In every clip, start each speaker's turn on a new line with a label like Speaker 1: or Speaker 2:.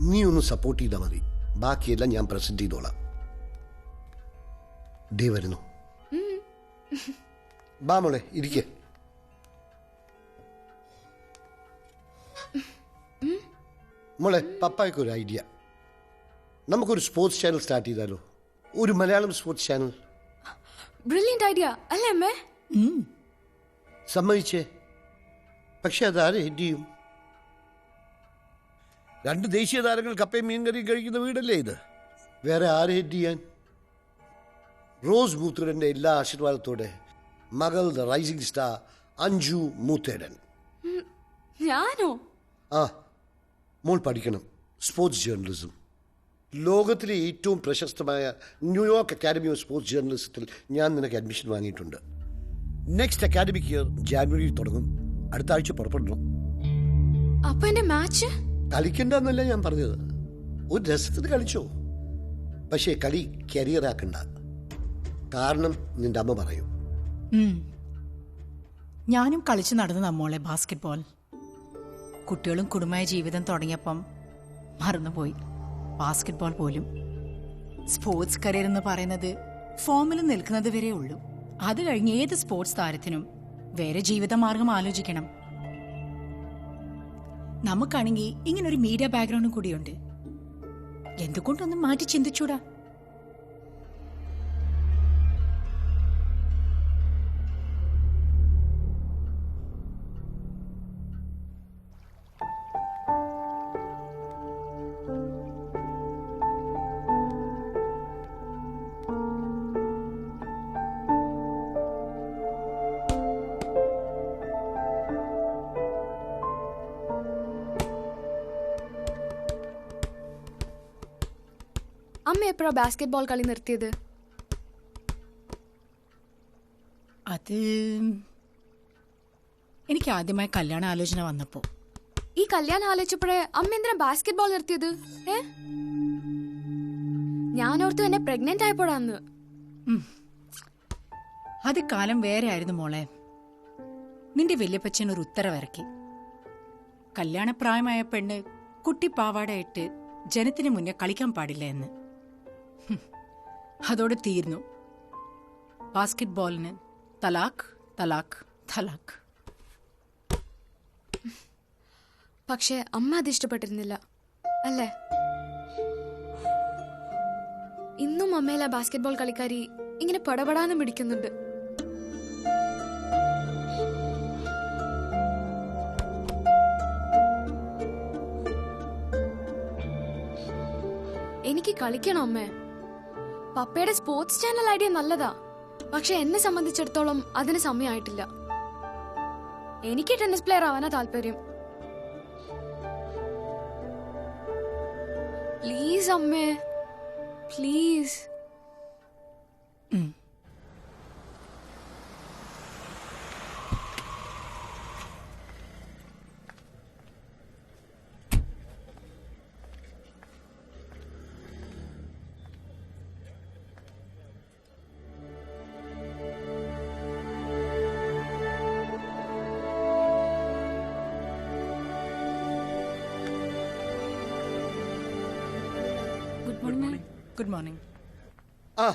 Speaker 1: നീ ഒന്ന് സപ്പോർട്ട് ചെയ്താൽ മതി, ബാക്കിയെല്ലാം ഞാൻ പ്രസന്റ് ചെയ്തോളാം. ഡേ വരുന്നു. ബാ മോളെ ഇരിക്കേ. മോളെ, പപ്പായ്ക്കൊരു ഐഡിയ. നമുക്കൊരു സ്പോർട്സ് ചാനൽ സ്റ്റാർട്ട് ചെയ്താലോ? ഒരു Malayalam sports channel.
Speaker 2: Brilliant idea അല്ലേ അമ്മേ?
Speaker 1: സമ്മതിച്ചേ. പക്ഷെ അതാരെ ഹെഡ് ചെയ്യും? 2 ദേശീയ താരങ്ങൾ കപ്പയും മീൻകറിയും കഴിക്കുന്ന വീടല്ലേ ഇത്? വേറെ ആരെ ഹെഡ് ചെയ്യാൻ? റോസ് മൂത്തേടന്റെ എല്ലാ ആശീർവാദത്തോടെ മകൾ the rising star Anju Moothedan.
Speaker 2: ഞാനോ?
Speaker 1: ആ, മോൾ പഠിക്കണം സ്പോർട്സ് ജേർണലിസം. ലോകത്തിലെ ഏറ്റവും പ്രശസ്തമായ ന്യൂയോർക്ക് അക്കാഡമി ഓഫ് സ്പോർട്സ് ജേർണലിസത്തിൽ ഞാൻ നിനക്ക് അഡ്മിഷൻ വാങ്ങിയിട്ടുണ്ട്. നെക്സ്റ്റ് അക്കാഡമിക് ഇയർ ജാനുവരി തുടങ്ങും. അടുത്ത ആഴ്ച പുറപ്പെടണം.
Speaker 2: അപ്പൊ എന്റെ മാച്ച്
Speaker 1: കളിക്കണ്ടെന്നല്ല ഞാൻ പറഞ്ഞത്, ഒരു രസത്തിന് കളിച്ചോ. പക്ഷേ കളി കരിയർ ആക്കണ്ട. കാരണം നിന്റെ അമ്മ പറയും.
Speaker 3: ഞാനും കളിച്ചു നടന്നു നമ്മോളെ ബാസ്കറ്റ്ബോൾ. കുട്ടികളും കുടുംബമായ ജീവിതം തുടങ്ങിയപ്പം മറന്നുപോയി ബാസ്കറ്റ്ബോൾ പോലും. സ്പോർട്സ് കരിയർ എന്ന് പറയുന്നത് ഫോമിൽ നിൽക്കുന്നത് വരെ ഉള്ളൂ. അത് കഴിഞ്ഞ് ഏത് സ്പോർട്സ് താരത്തിനും വേറെ ജീവിതമാർഗം ആലോചിക്കണം. നമുക്കാണെങ്കിൽ ഇങ്ങനൊരു മീഡിയ ബാക്ക്ഗ്രൗണ്ടും കൂടിയുണ്ട്. എന്തുകൊണ്ടൊന്നും മാറ്റി ചിന്തിച്ചൂടാ?
Speaker 2: അമ്മ എപ്പോഴാ ബാസ്കറ്റ്ബോൾ കളി നിർത്തിയത്?
Speaker 3: അത് എനിക്ക് ആദ്യമായി കല്യാണ ആലോചന വന്നപ്പോ.
Speaker 2: ഈ കല്യാണം ആലോചിച്ചപ്പോഴേ അമ്മ എന്തിനാ ബാസ്കറ്റ്ബോൾ നിർത്തിയത്? ഞാനോർത്തു എന്നെ പ്രഗ്നന്റ് ആയപ്പോഴാന്ന്.
Speaker 3: അത് കാലം വേറെ ആയിരുന്നു മോളെ. നിന്റെ വല്യപ്പച്ചൻ ഒരു ഉത്തരവിറക്കി. കല്യാണപ്രായമായ പെണ്ണ് കുട്ടിപ്പാവാടയിട്ട് ജനത്തിന് മുന്നേ കളിക്കാൻ പാടില്ല എന്ന്. അതോടെ തീർന്നു. ബാസ്കറ്റ് ബോളിന് തലാഖ് തലാഖ് തലാഖ്.
Speaker 2: പക്ഷെ അമ്മ അത് ഇഷ്ടപ്പെട്ടിരുന്നില്ല അല്ലേ? ഇന്നും അമ്മയിലെ ബാസ്കറ്റ്ബോൾ കളിക്കാരി ഇങ്ങനെ പടപടാന്ന് പിടിക്കുന്നുണ്ട്. എനിക്ക് കളിക്കണം അമ്മേ. പപ്പയുടെ സ്പോർട്സ് ചാനൽ ഐഡിയ നല്ലതാ, പക്ഷെ എന്നെ സംബന്ധിച്ചിടത്തോളം അതിന് സമയമായിട്ടില്ല. എനിക്ക് ടെന്നീസ് പ്ലെയർ ആവാനാ താല്പര്യം. പ്ലീസ് അമ്മേ, പ്ലീസ്.
Speaker 3: Good morning.
Speaker 1: ആ,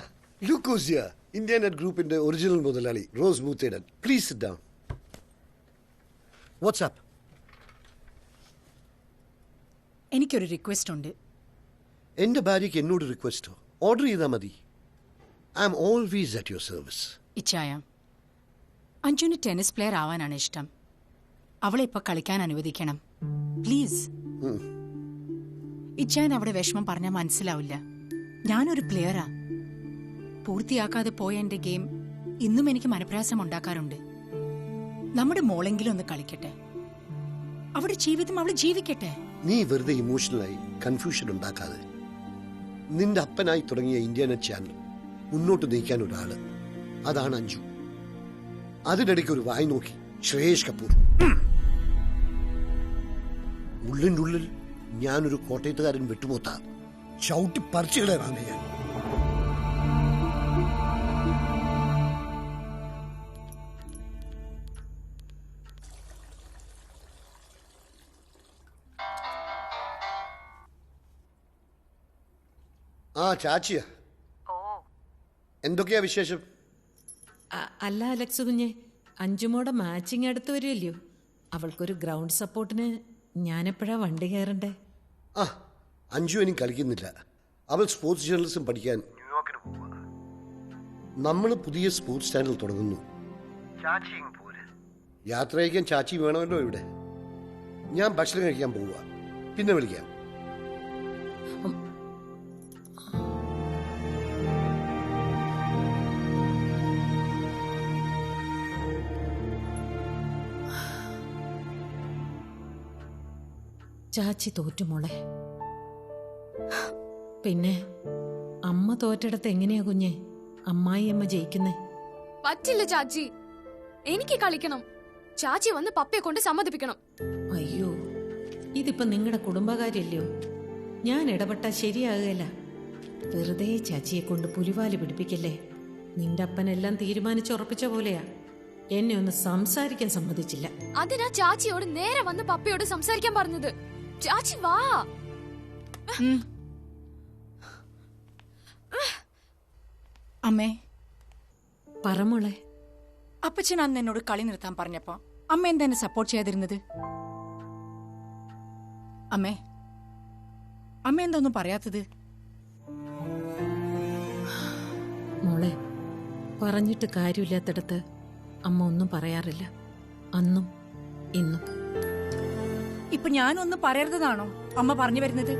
Speaker 1: look who's here. ഇന്ത്യാനെറ്റ് ഗ്രൂപ്പിന്റെ ഒറിജിനൽ മുതലാളി Rose Moothedan. Please sit down. What's up?
Speaker 3: എനിക്കൊരു റിക്വസ്റ്റ് ഉണ്ട്.
Speaker 1: എന്റെ ഭാര്യയ്ക്ക് എന്നോട് റിക്വസ്റ്റോ? ഓർഡർ ചെയ്താൽ മതി. I am always at your service.
Speaker 3: ഇച്ചായ, അഞ്ജുന് ടെന്നീസ് പ്ലെയർ ആവാനാണ് ഇഷ്ടം. അവളെ ഇപ്പൊ കളിക്കാൻ അനുവദിക്കണം പ്ലീസ്. ഇച്ചായൻ അവിടെ വിഷമം പറഞ്ഞാൽ മനസ്സിലാവില്ല. ഞാനൊരു പ്ലെയറാ. പൂർത്തിയാക്കാതെ പോയ എന്റെ ഗെയിം ഇന്നും എനിക്ക് മനപ്രയാസം ഉണ്ടാക്കാറുണ്ട്. നമ്മുടെ മോളെങ്കിലും ഒന്ന് കളിക്കട്ടെ. അവളുടെ ജീവിതം അവള് ജീവിക്കട്ടെ.
Speaker 1: നീ വെറുതെ ഇമോഷണലായി കൺഫ്യൂഷൻ ഉണ്ടാക്കാതെ. നിന്റെ അപ്പനായി തുടങ്ങിയ ഇന്ത്യാനെറ്റ് ചാനൽ മുന്നോട്ട് നയിക്കാൻ ഒരാള്, അതാണ് അഞ്ജു. അതിനിടയ്ക്ക് ഒരു വായി നോക്കി ശ്രേയസ് കപൂർ. ഉള്ളിൻ്റെ ഉള്ളിൽ ഞാനൊരു കോട്ടയത്തുകാരൻ വെട്ടുമോത്ത ചവിട്ടി പറിച്ചുകളാണ് ഞാൻ. ആ ചാച്ചിയാ. എന്തൊക്കെയാ വിശേഷം?
Speaker 4: അല്ല അലക്സ് കുഞ്ഞെ, അഞ്ചുമോടെ മാച്ചിങ് അടുത്ത് വരുമല്ലോ. അവൾക്കൊരു ഗ്രൗണ്ട് സപ്പോർട്ടിന് ഞാനെപ്പോഴാ വണ്ടി കയറണ്ടേ?
Speaker 1: ആ അഞ്ജു ഇനി കളിക്കുന്നില്ല. അവൾ സ്പോർട്സ് ജേർണലിസം പഠിക്കാൻ ന്യൂയോർക്കിന് പോവുക. നമ്മൾ പുതിയ സ്പോർട്സ് ചാനൽ തുടങ്ങുന്നു. യാത്ര അയക്കാൻ ചാച്ചി വേണമല്ലോ ഇവിടെ. ഞാൻ ഭക്ഷണം കഴിക്കാൻ പോവുക, പിന്നെ വിളിക്കാം.
Speaker 4: ചാച്ചി തോറ്റു മോളെ. പിന്നെ അമ്മ തോറ്റിടത്ത് എങ്ങനെയാ കുഞ്ഞെ അമ്മായി അമ്മ ജയിക്കുന്നേ?
Speaker 2: പറ്റില്ല ചാച്ചി, എനിക്ക് കളിക്കണം. ചാച്ചി വന്ന് പപ്പയെ കൊണ്ട് സമ്മതിപ്പിക്കണം.
Speaker 4: അയ്യോ, ഇതിപ്പോ നിങ്ങളുടെ കുടുംബകാര്യല്ലയോ. ഞാൻ ഇടപെട്ടാ ശരിയാകുകയില്ല. വെറുതെ ചാച്ചിയെ കൊണ്ട് പുലിവാല് പിടിപ്പിക്കല്ലേ. നിന്റെ അപ്പനെല്ലാം തീരുമാനിച്ചുറപ്പിച്ച പോലെയാ. എന്നെ ഒന്ന് സംസാരിക്കാൻ സമ്മതിച്ചില്ല.
Speaker 2: അതിനാ ചാച്ചിയോട് നേരെ വന്ന് പപ്പയോട് സംസാരിക്കാൻ പറഞ്ഞത്. ചാച്ചി വാ.
Speaker 3: അമ്മേ,
Speaker 4: പറമോളെ.
Speaker 3: അപ്പച്ചൻ അന്ന് എന്നോട് കളി നിർത്താൻ പറഞ്ഞപ്പോ അമ്മ എന്താ എന്നെ സപ്പോർട്ട് ചെയ്യാതിരുന്നത്? അമ്മ എന്താ ഒന്നും പറയാത്തത്?
Speaker 4: മോളെ, പറഞ്ഞിട്ട് കാര്യമില്ലാത്തിടത്ത് അമ്മ ഒന്നും പറയാറില്ല. അന്നും ഇന്നും.
Speaker 3: ഇപ്പൊ ഞാനൊന്നും പറയരുതെന്നാണോ അമ്മ പറഞ്ഞു വരുന്നത്?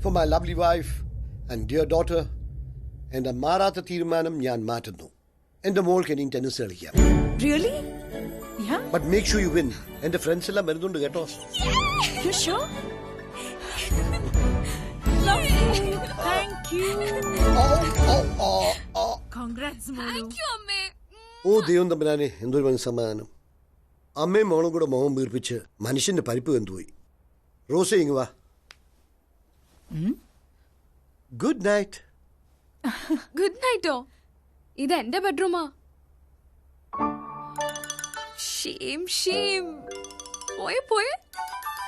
Speaker 1: For my lovely wife and dear daughter, എൻ്റെ മാറാത്ത തീരുമാനം ഞാൻ മാറ്റുന്നു. എൻ്റെ മോൾക്ക് ഇനി ടെന്നീസ് കളിക്കാം.
Speaker 3: Really? Yeah?
Speaker 1: But make sure you win. എൻ്റെ ഫ്രണ്ട്സ് എല്ലാം വരുന്നുണ്ട് കേട്ടോ.
Speaker 3: You sure? Lovely. Thank you. Congrats, Molu.
Speaker 1: ഓ ദൈവം തമ്പുരാനെ, എന്തൊരു മനസ്സമാധാനം. അമ്മയും മോളും കൂടെ മോഹം വീർപ്പിച്ച് മനുഷ്യന്റെ പരിപ്പ് വെന്തുപോയി. റോസേ ഇങ്ങ് വാ. Good night.
Speaker 2: ഗുഡ് നൈറ്റോ? ഇത് എന്റെ ബെഡ്റൂമാ. ഷേം ഷേം. പോയെ പോയെ.